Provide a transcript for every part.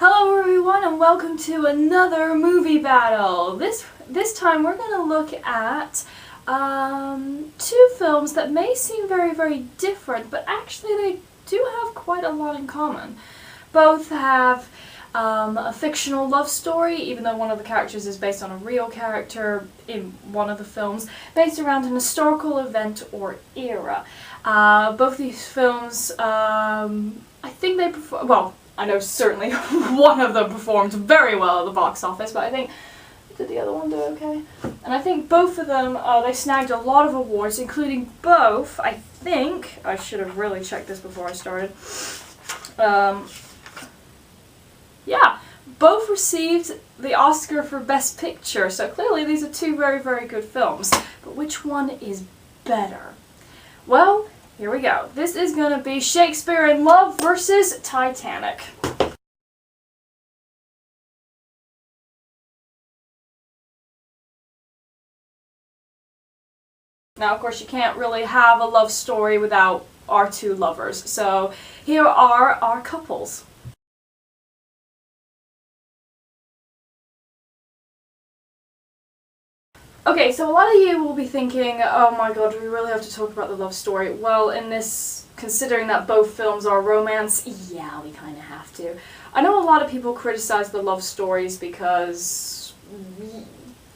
Hello everyone and welcome to another movie battle. This time we're going to look at two films that may seem very different, but actually they do have quite a lot in common. Both have a fictional love story, even though one of the characters is based on a real character in one of the films, based around an historical event or era. Both these films, I think they perform, well, I know certainly one of them performed very well at the box office, but I think, did the other one do okay? And I think both of them, they snagged a lot of awards, including both, I think, I should have really checked this before I started, yeah, both received the Oscar for Best Picture, so clearly these are two very good films. But which one is better? Well, here we go. This is going to be Shakespeare in Love versus Titanic. Now, of course, you can't really have a love story without our two lovers, so here are our couples. Okay, so a lot of you will be thinking, oh my god, do we really have to talk about the love story? Well, in this, considering that both films are romance, yeah, we kind of have to. I know a lot of people criticize the love stories because,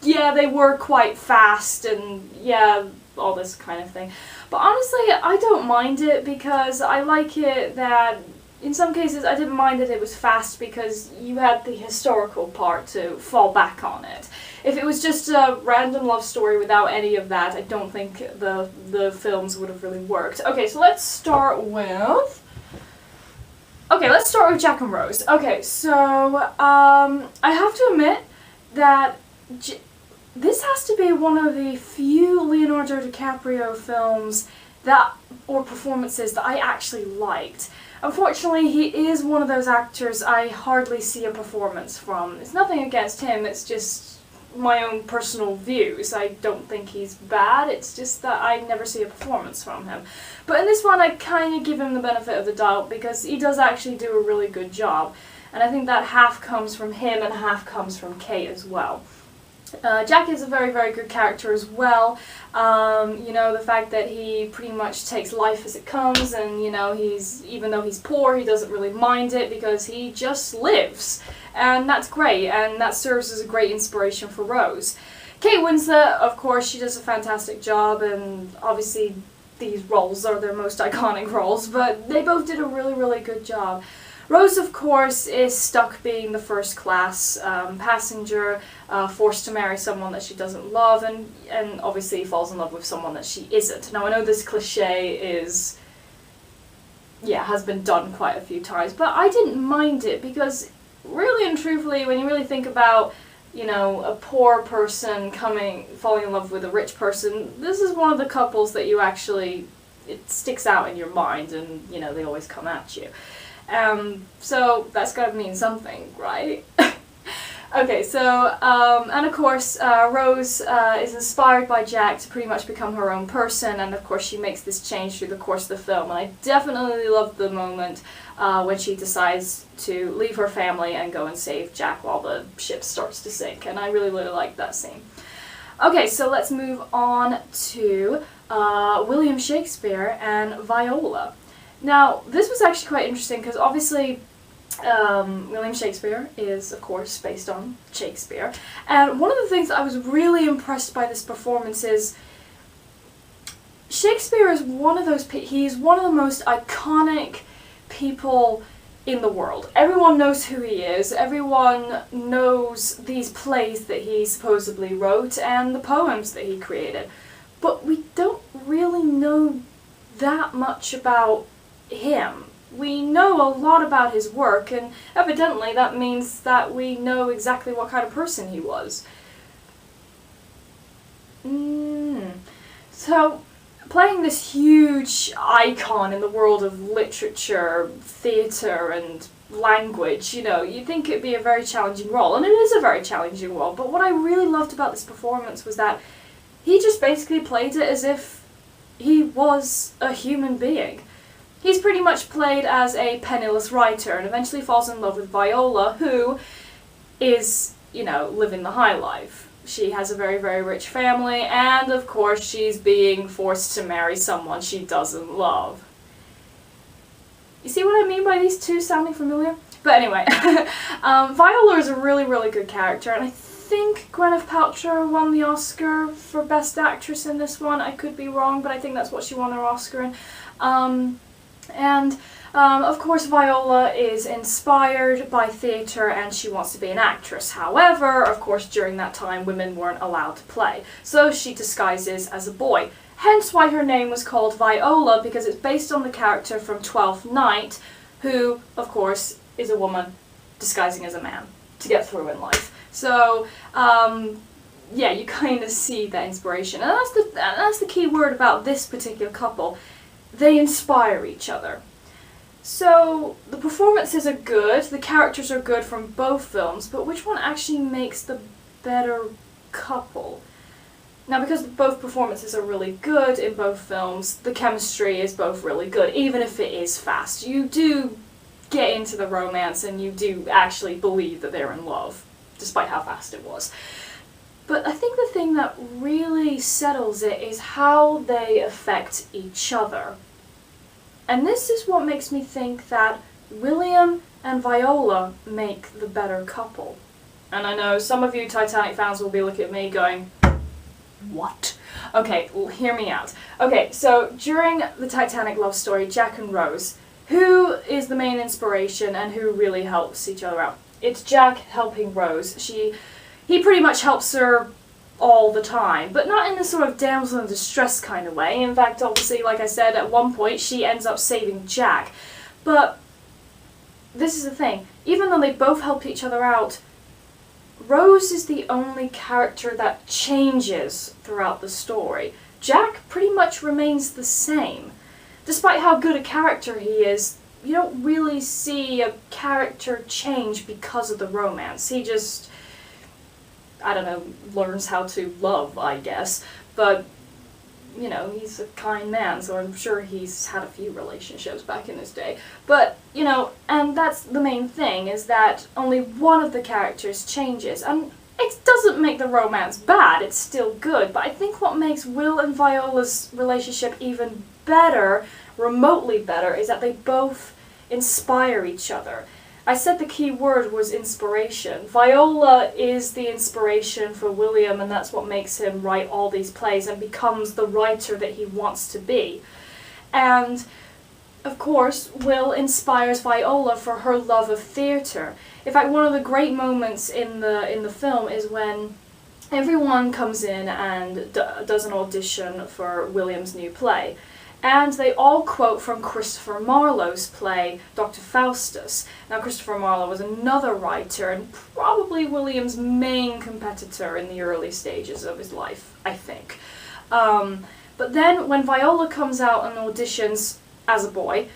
yeah, they were quite fast and, yeah, all this kind of thing. But honestly, I don't mind it because I like it that, in some cases, I didn't mind that it was fast because you had the historical part to fall back on it. If it was just a random love story without any of that, I don't think the films would have really worked. Okay, so let's start with... Okay, let's start with Jack and Rose. Okay, so I have to admit that this has to be one of the few Leonardo DiCaprio films that, or performances, that I actually liked. Unfortunately, he is one of those actors I hardly see a performance from. It's nothing against him, it's just my own personal views. I don't think he's bad, it's just that I never see a performance from him. But in this one I kind of give him the benefit of the doubt because he does actually do a really good job. And I think that half comes from him and half comes from Kate as well. Jack is a very good character as well. You know, the fact that he pretty much takes life as it comes, and you know, even though he's poor, he doesn't really mind it because he just lives. And that's great, and that serves as a great inspiration for Rose. Kate Winslet, of course, she does a fantastic job, and obviously these roles are their most iconic roles, but they both did a really good job. Rose, of course, is stuck being the first-class passenger, forced to marry someone that she doesn't love, and obviously falls in love with someone that she isn't. Now, I know this cliche is, yeah, has been done quite a few times, but I didn't mind it because, really and truthfully, when you really think about, you know, a poor person falling in love with a rich person, this is one of the couples that you actually, it sticks out in your mind, and, you know, they always come at you. So that's gotta mean something, right? Okay, so, and of course, Rose is inspired by Jack to pretty much become her own person, and of course she makes this change through the course of the film, and I definitely love the moment when she decides to leave her family and go and save Jack while the ship starts to sink, and I really like that scene. Okay, so let's move on to William Shakespeare and Viola. Now, this was actually quite interesting because obviously William Shakespeare is, of course, based on Shakespeare. And one of the things I was really impressed by this performance is Shakespeare is one of those, he's one of the most iconic people in the world. Everyone knows who he is, everyone knows these plays that he supposedly wrote and the poems that he created. But we don't really know that much about him. We know a lot about his work, and evidently that means that we know exactly what kind of person he was. So, playing this huge icon in the world of literature, theatre, and language, you know, you'd think it'd be a very challenging role, and it is a very challenging role, but what I really loved about this performance was that he just basically played it as if he was a human being. He's pretty much played as a penniless writer and eventually falls in love with Viola, who is, you know, living the high life. She has a very, very rich family, and of course she's being forced to marry someone she doesn't love. You see what I mean by these two sounding familiar? But anyway, Viola is a really, really good character, and I think Gwyneth Paltrow won the Oscar for Best Actress in this one. I could be wrong, but I think that's what she won her Oscar in. Of course, Viola is inspired by theatre and she wants to be an actress. However, of course, during that time, women weren't allowed to play. So she disguises as a boy. Hence why her name was called Viola, because it's based on the character from Twelfth Night, who, of course, is a woman disguising as a man to get through in life. So, yeah, you kind of see that inspiration. And that's the key word about this particular couple. They inspire each other. So, the performances are good, the characters are good from both films, but which one actually makes the better couple? Now, because both performances are really good in both films, the chemistry is both really good, even if it is fast. You do get into the romance and you do actually believe that they're in love, despite how fast it was. But I think the thing that really settles it is how they affect each other. And this is what makes me think that William and Viola make the better couple. And I know some of you Titanic fans will be looking at me going, what? Okay, well, hear me out. Okay, so during the Titanic love story, Jack and Rose, who is the main inspiration and who really helps each other out? It's Jack helping Rose. He pretty much helps her all the time, but not in a sort of damsel in distress kind of way. In fact, obviously, like I said, at one point she ends up saving Jack. But this is the thing, even though they both help each other out, Rose is the only character that changes throughout the story. Jack pretty much remains the same. Despite how good a character he is, you don't really see a character change because of the romance. He just, I don't know, learns how to love, I guess. But, you know, he's a kind man, so I'm sure he's had a few relationships back in his day. But, you know, and that's the main thing, is that only one of the characters changes. And it doesn't make the romance bad, it's still good. But I think what makes Will and Viola's relationship even better, remotely better, is that they both inspire each other. I said the key word was inspiration. Viola is the inspiration for William, and that's what makes him write all these plays and becomes the writer that he wants to be. And, of course, Will inspires Viola for her love of theatre. In fact, one of the great moments in the film is when everyone comes in and does an audition for William's new play. And they all quote from Christopher Marlowe's play, Dr. Faustus. Now, Christopher Marlowe was another writer and probably William's main competitor in the early stages of his life, I think. But then, when Viola comes out and auditions as a boy,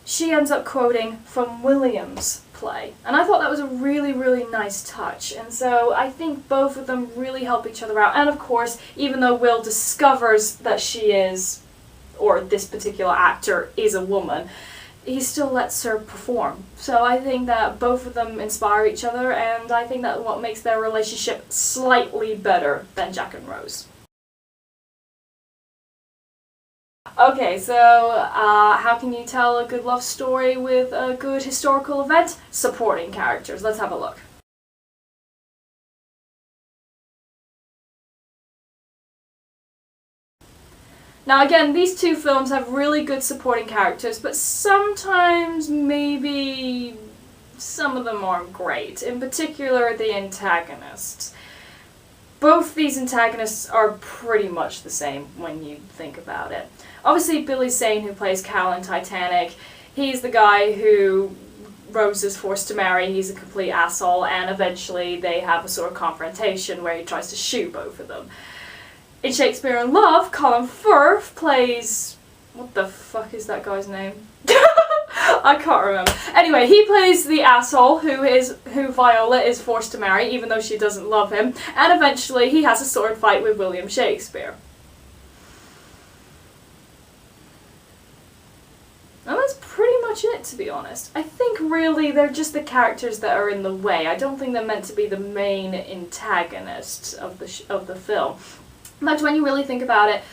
she ends up quoting from William's play. And I thought that was a really, really nice touch. And so I think both of them really help each other out. And of course, even though Will discovers that she is, or this particular actor is a woman, he still lets her perform. So I think that both of them inspire each other, and I think that what makes their relationship slightly better than Jack and Rose. Okay, so how can you tell a good love story with a good historical event? Supporting characters. Let's have a look. Now again, these two films have really good supporting characters, but sometimes maybe some of them aren't great. In particular, the antagonists. Both these antagonists are pretty much the same when you think about it. Obviously, Billy Zane, who plays Cal in Titanic, he's the guy who Rose is forced to marry. He's a complete asshole, and eventually they have a sort of confrontation where he tries to shoot both of them. In Shakespeare in Love, Colin Firth plays... what the fuck is that guy's name? I can't remember. Anyway, he plays the asshole who Viola is forced to marry, even though she doesn't love him, and eventually he has a sword fight with William Shakespeare. And let's much it, to be honest. I think really they're just the characters that are in the way. I don't think they're meant to be the main antagonists of the film. In fact, when you really think about it,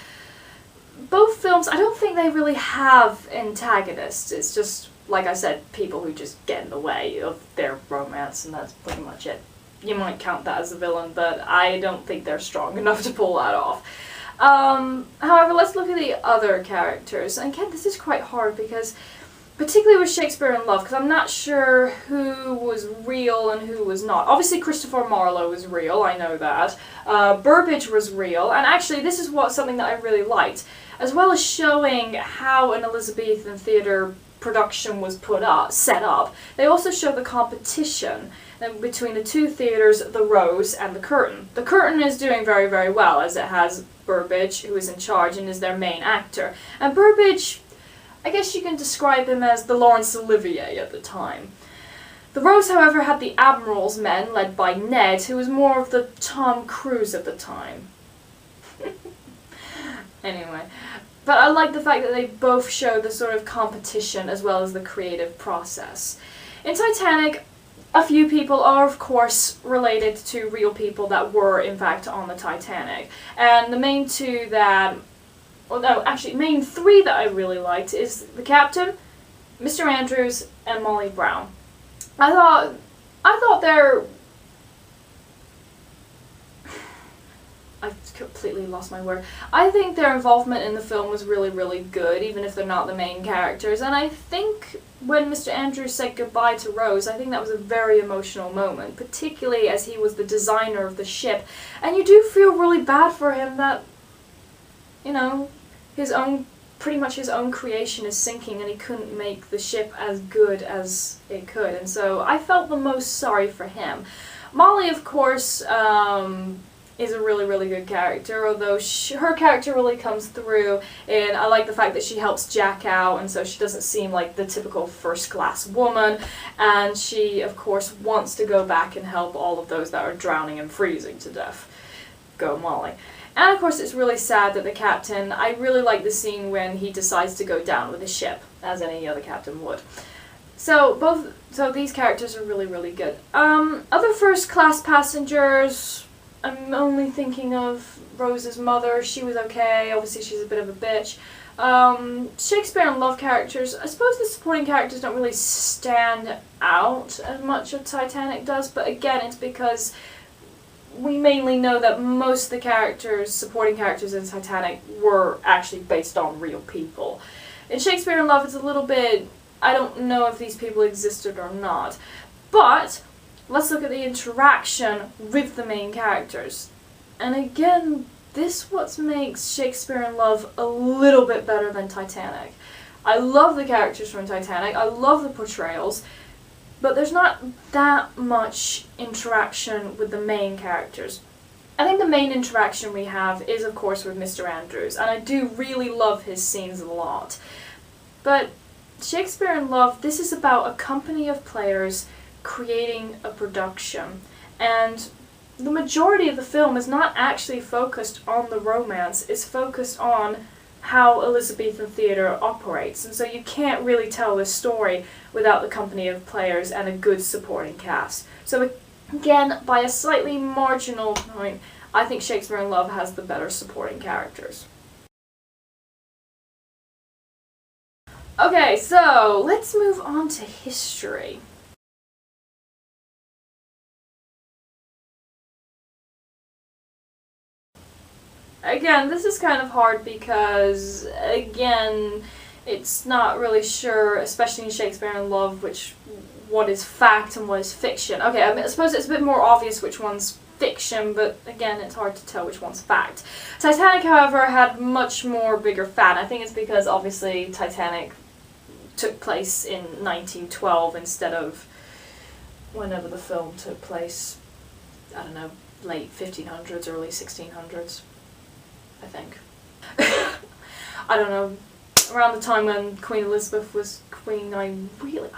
both films, I don't think they really have antagonists. It's just, like I said, people who just get in the way of their romance, and that's pretty much it. You might count that as a villain, but I don't think they're strong enough to pull that off. However, let's look at the other characters. And again, this is quite hard because, particularly with Shakespeare in Love, because I'm not sure who was real and who was not. Obviously, Christopher Marlowe was real, I know that. Burbage was real, and actually this is something that I really liked. As well as showing how an Elizabethan theatre production was set up, they also show the competition between the two theatres, the Rose and the Curtain. The Curtain is doing very, very well, as it has Burbage, who is in charge and is their main actor. And Burbage, I guess you can describe him as the Laurence Olivier at the time. The Rose, however, had the Admiral's men, led by Ned, who was more of the Tom Cruise at the time. Anyway, but I like the fact that they both show the sort of competition as well as the creative process. In Titanic, a few people are, of course, related to real people that were, in fact, on the Titanic. And the main two that... well, no, actually, main three that I really liked is the Captain, Mr. Andrews, and Molly Brown. I thought their... I've completely lost my word. I think their involvement in the film was really, really good, even if they're not the main characters. And I think when Mr. Andrews said goodbye to Rose, I think that was a very emotional moment, particularly as he was the designer of the ship. And you do feel really bad for him that, you know, pretty much his own creation is sinking and he couldn't make the ship as good as it could. And so I felt the most sorry for him. Molly, of course, is a really, really good character, although her character really comes through, and I like the fact that she helps Jack out, and so she doesn't seem like the typical first-class woman, and she, of course, wants to go back and help all of those that are drowning and freezing to death. Go Molly. And of course it's really sad that the captain, I really like the scene when he decides to go down with his ship, as any other captain would. So these characters are really, really good. Other first-class passengers, I'm only thinking of Rose's mother. She was okay. Obviously, she's a bit of a bitch. Shakespeare in Love characters, I suppose the supporting characters don't really stand out as much as Titanic does, but again, it's because we mainly know that most of the supporting characters in Titanic were actually based on real people. In Shakespeare in Love, it's a little bit, I don't know if these people existed or not, but let's look at the interaction with the main characters. And again, this what makes Shakespeare in Love a little bit better than Titanic. I love the characters from Titanic, I love the portrayals, but there's not that much interaction with the main characters. I think the main interaction we have is, of course, with Mr. Andrews, and I do really love his scenes a lot. But Shakespeare in Love, this is about a company of players creating a production, and the majority of the film is not actually focused on the romance, it's focused on how Elizabethan theatre operates, and so you can't really tell this story without the company of players and a good supporting cast. So again, by a slightly marginal point, I think Shakespeare in Love has the better supporting characters. Okay, so let's move on to history. Again, this is kind of hard because, again, it's not really sure, especially in Shakespeare in Love, what is fact and what is fiction. Okay, I suppose it's a bit more obvious which one's fiction, but again, it's hard to tell which one's fact. Titanic, however, had much more bigger fan. I think it's because, obviously, Titanic took place in 1912 instead of whenever the film took place, I don't know, late 1500s, early 1600s. I think. I don't know, around the time when Queen Elizabeth was queen, I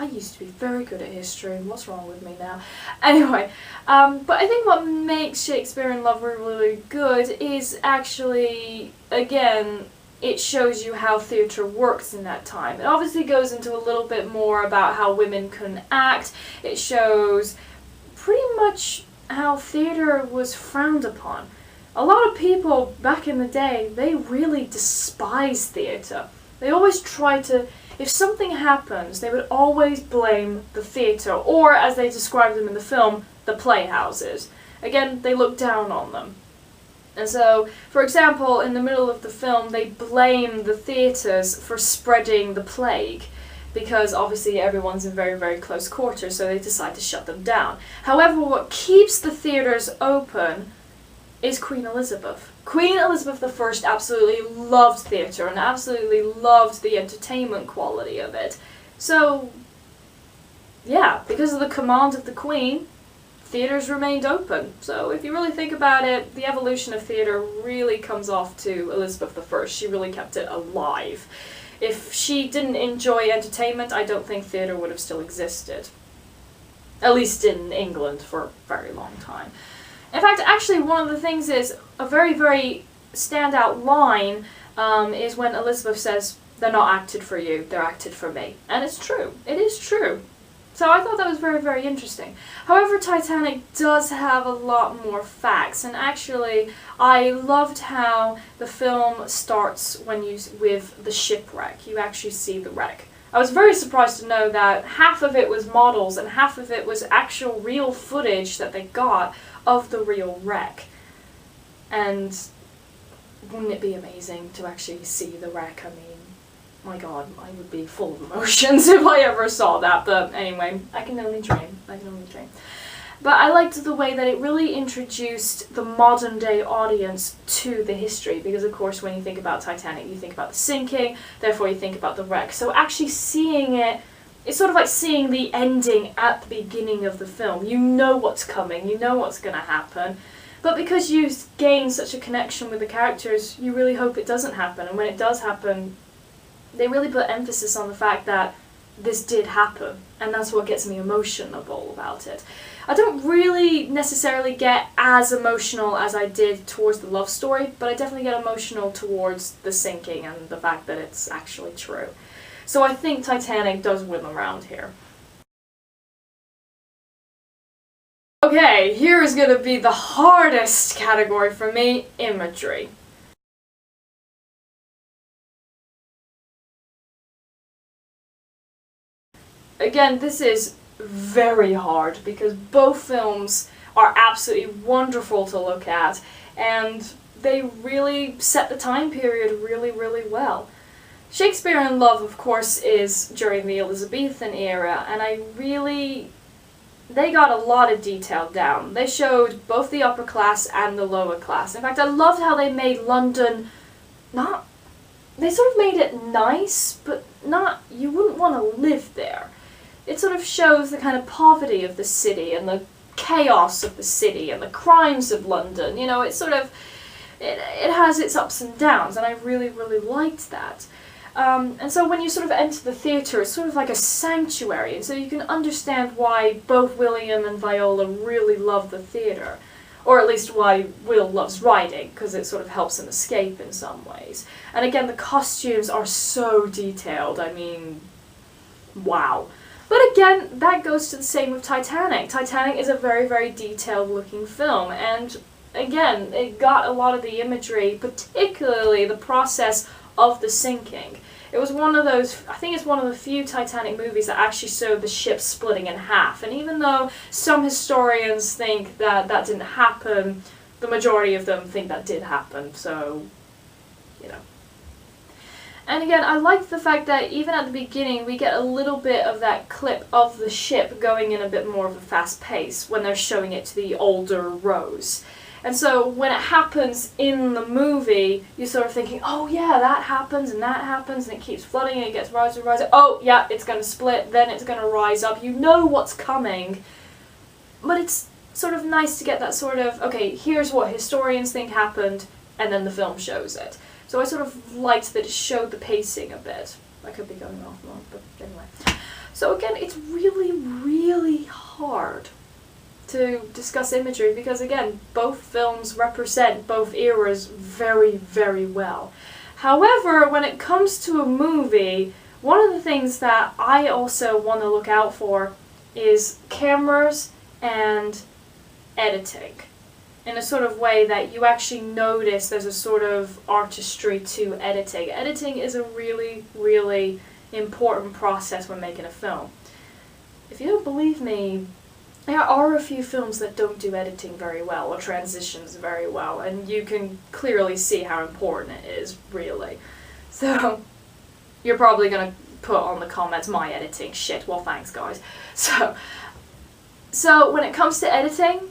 used to be very good at history. What's wrong with me now? Anyway, but I think what makes Shakespeare in Love really good is actually, again, it shows you how theatre works in that time. It obviously goes into a little bit more about how women can act. It shows pretty much how theatre was frowned upon. A lot of people back in the day, they really despised theatre. They always try to, if something happens, they would always blame the theatre, or as they described them in the film, the playhouses. Again, they looked down on them. And so, for example, in the middle of the film, they blame the theatres for spreading the plague, because obviously everyone's in very, very close quarters, so they decide to shut them down. However, what keeps the theatres open is Queen Elizabeth. Queen Elizabeth I absolutely loved theatre and absolutely loved the entertainment quality of it. So, yeah, because of the command of the Queen, theatres remained open. So if you really think about it, the evolution of theatre really comes off to Elizabeth I. She really kept it alive. If she didn't enjoy entertainment, I don't think theatre would have still existed. At least in England for a very long time. In fact, actually, one of the things is, a very, very standout line is when Elizabeth says, "They're not acted for you, they're acted for me." And it's true. It is true. So I thought that was very, very interesting. However, Titanic does have a lot more facts, and actually, I loved how the film starts with the shipwreck. You actually see the wreck. I was very surprised to know that half of it was models and half of it was actual real footage that they got of the real wreck. And wouldn't it be amazing to actually see the wreck? I mean, my god, I would be full of emotions if I ever saw that, but anyway, I can only dream. But I liked the way that it really introduced the modern day audience to the history, because of course when you think about Titanic, you think about the sinking, therefore you think about the wreck. So actually seeing it, it's sort of like seeing the ending at the beginning of the film. You know what's coming, you know what's going to happen, but because you gain such a connection with the characters, you really hope it doesn't happen, and when it does happen, they really put emphasis on the fact that this did happen, and that's what gets me emotional about it. I don't really necessarily get as emotional as I did towards the love story, but I definitely get emotional towards the sinking and the fact that it's actually true. So I think Titanic does win the round here. Okay, here is going to be the hardest category for me, imagery. Again, this is very hard because both films are absolutely wonderful to look at, and they really set the time period really, really well. Shakespeare in Love, of course, is during the Elizabethan era, and they got a lot of detail down. They showed both the upper class and the lower class. In fact, I loved how they made London they sort of made it nice, but not, you wouldn't want to live there. It sort of shows the kind of poverty of the city and the chaos of the city and the crimes of London. You know, it has its ups and downs, and I really, really liked that. And so when you sort of enter the theatre, it's sort of like a sanctuary, and so you can understand why both William and Viola really love the theatre. Or at least why Will loves writing, because it sort of helps him escape in some ways. And again, the costumes are so detailed, I mean, wow. But again, that goes to the same with Titanic. Titanic is a very, very detailed looking film, and again, it got a lot of the imagery, particularly the process of the sinking. It was one of those, I think it's one of the few Titanic movies that actually showed the ship splitting in half, and even though some historians think that that didn't happen, the majority of them think that did happen, so, you know. And again, I liked the fact that even at the beginning we get a little bit of that clip of the ship going in a bit more of a fast pace when they're showing it to the older Rose. And so when it happens in the movie, you're sort of thinking, oh yeah, that happens, and it keeps flooding, and it gets riser and riser. Oh yeah, it's going to split, then it's going to rise up. You know what's coming. But it's sort of nice to get that sort of, okay, here's what historians think happened, and then the film shows it. So I sort of liked that it showed the pacing a bit. I could be going off more, but anyway. So again, it's really, really hard to discuss imagery because, again, both films represent both eras very, very well. However, when it comes to a movie, one of the things that I also want to look out for is cameras and editing, in a sort of way that you actually notice there's a sort of artistry to editing. Editing is a really, really important process when making a film. If you don't believe me, there are a few films that don't do editing very well, or transitions very well, and you can clearly see how important it is, really. So, you're probably gonna put on the comments, my editing, shit, well thanks guys. So when it comes to editing,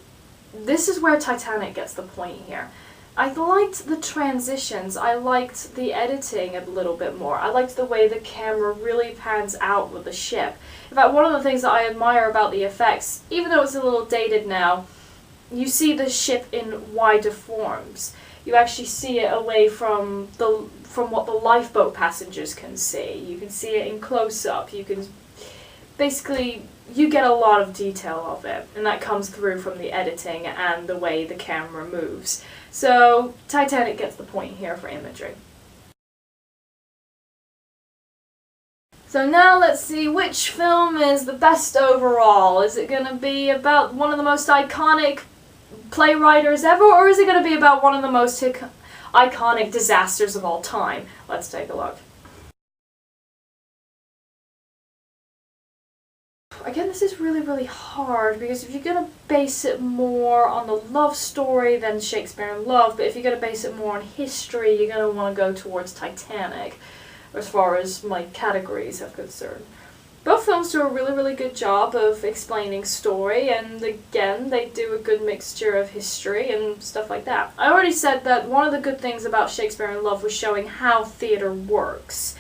this is where Titanic gets the point here. I liked the transitions, I liked the editing a little bit more, I liked the way the camera really pans out with the ship. In fact, one of the things that I admire about the effects, even though it's a little dated now, you see the ship in wider forms. You actually see it away from what the lifeboat passengers can see. You can see it in close-up, you can basically, you get a lot of detail of it, and that comes through from the editing and the way the camera moves. So, Titanic gets the point here for imagery. So now let's see which film is the best overall. Is it going to be about one of the most iconic playwriters ever, or is it going to be about one of the most iconic disasters of all time? Let's take a look. Again, this is really, really hard, because if you're going to base it more on the love story, then Shakespeare in Love, but if you're going to base it more on history, you're going to want to go towards Titanic, as far as my categories are concerned. Both films do a really, really good job of explaining story, and again, they do a good mixture of history and stuff like that. I already said that one of the good things about Shakespeare in Love was showing how theatre works,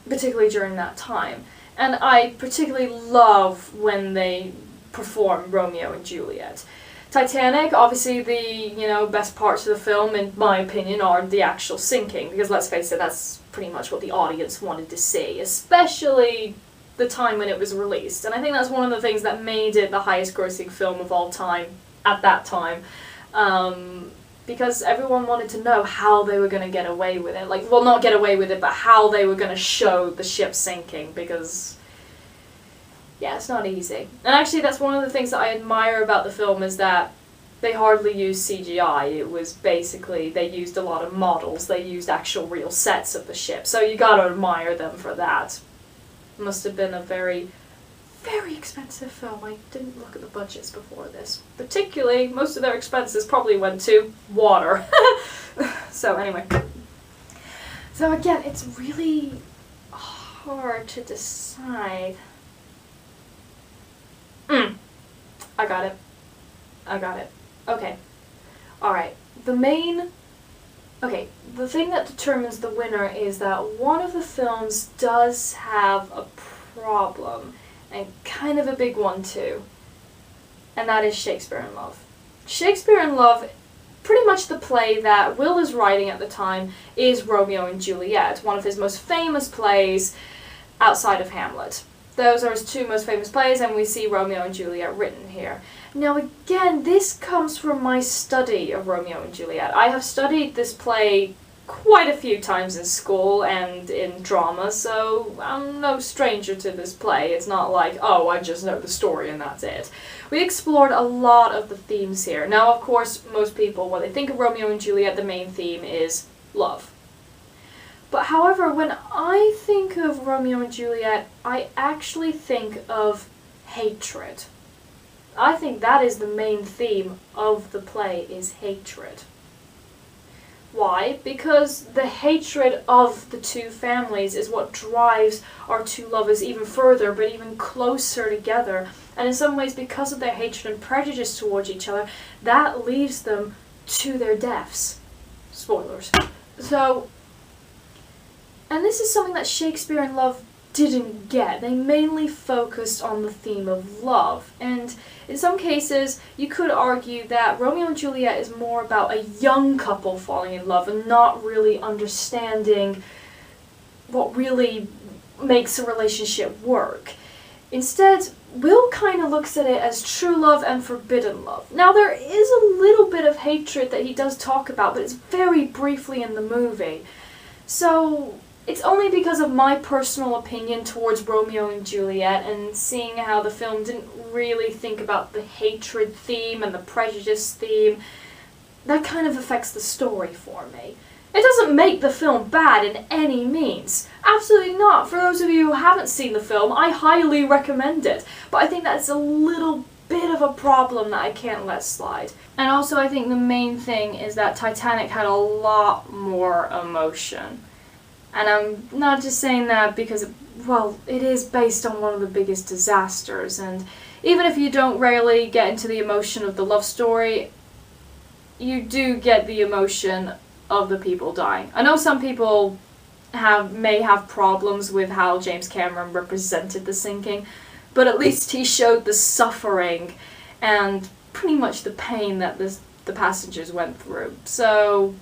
particularly during that time. And I particularly love when they perform Romeo and Juliet. Titanic, obviously the, best parts of the film, in my opinion, are the actual sinking, because let's face it, that's pretty much what the audience wanted to see, especially the time when it was released. And I think that's one of the things that made it the highest grossing film of all time at that time. Because everyone wanted to know how they were going to get away with it. Like, well, not get away with it, but how they were going to show the ship sinking, because, yeah, it's not easy. And actually, that's one of the things that I admire about the film, is that they hardly used CGI. It was basically, they used a lot of models, they used actual real sets of the ship, so you gotta admire them for that. It must have been a very, very expensive film. I didn't look at the budgets before this. Particularly, most of their expenses probably went to water. So anyway. So again, it's really hard to decide. I got it. Okay. Alright. The thing that determines the winner is that one of the films does have a problem. And kind of a big one too. And that is Shakespeare in Love. Shakespeare in Love, pretty much the play that Will is writing at the time, is Romeo and Juliet, one of his most famous plays outside of Hamlet. Those are his two most famous plays, and we see Romeo and Juliet written here. Now again, this comes from my study of Romeo and Juliet. I have studied this play quite a few times in school and in drama, so I'm no stranger to this play. It's not like, oh, I just know the story and that's it. We explored a lot of the themes here. Now, of course, most people, when they think of Romeo and Juliet, the main theme is love. But however, when I think of Romeo and Juliet, I actually think of hatred. I think that is the main theme of the play, is hatred. Why? Because the hatred of the two families is what drives our two lovers even further, but even closer together. And in some ways, because of their hatred and prejudice towards each other, that leaves them to their deaths. Spoilers. So, and this is something that Shakespeare in Love didn't get. They mainly focused on the theme of love. And in some cases, you could argue that Romeo and Juliet is more about a young couple falling in love and not really understanding what really makes a relationship work. Instead, Will kind of looks at it as true love and forbidden love. Now, there is a little bit of hatred that he does talk about, but it's very briefly in the movie. So, it's only because of my personal opinion towards Romeo and Juliet and seeing how the film didn't really think about the hatred theme and the prejudice theme, that kind of affects the story for me. It doesn't make the film bad in any means. Absolutely not. For those of you who haven't seen the film, I highly recommend it. But I think that's a little bit of a problem that I can't let slide. And also I think the main thing is that Titanic had a lot more emotion. And I'm not just saying that because, well, it is based on one of the biggest disasters. And even if you don't rarely get into the emotion of the love story, you do get the emotion of the people dying. I know some people may have problems with how James Cameron represented the sinking, but at least he showed the suffering and pretty much the pain that the passengers went through. So,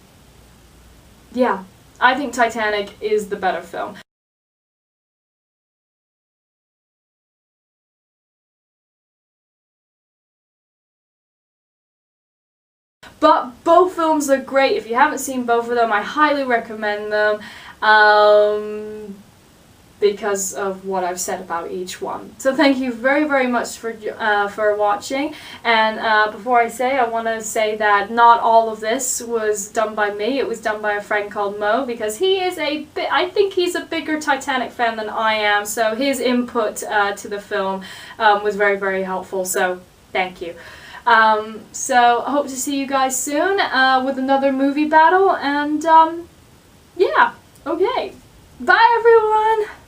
yeah, I think Titanic is the better film. But both films are great. If you haven't seen both of them, I highly recommend them because of what I've said about each one. So thank you very, very much for watching. And before I say, I want to say that not all of this was done by me. It was done by a friend called Mo, because he is I think he's a bigger Titanic fan than I am. So his input to the film was very, very helpful. So thank you. So I hope to see you guys soon with another movie battle, and yeah, okay, bye everyone!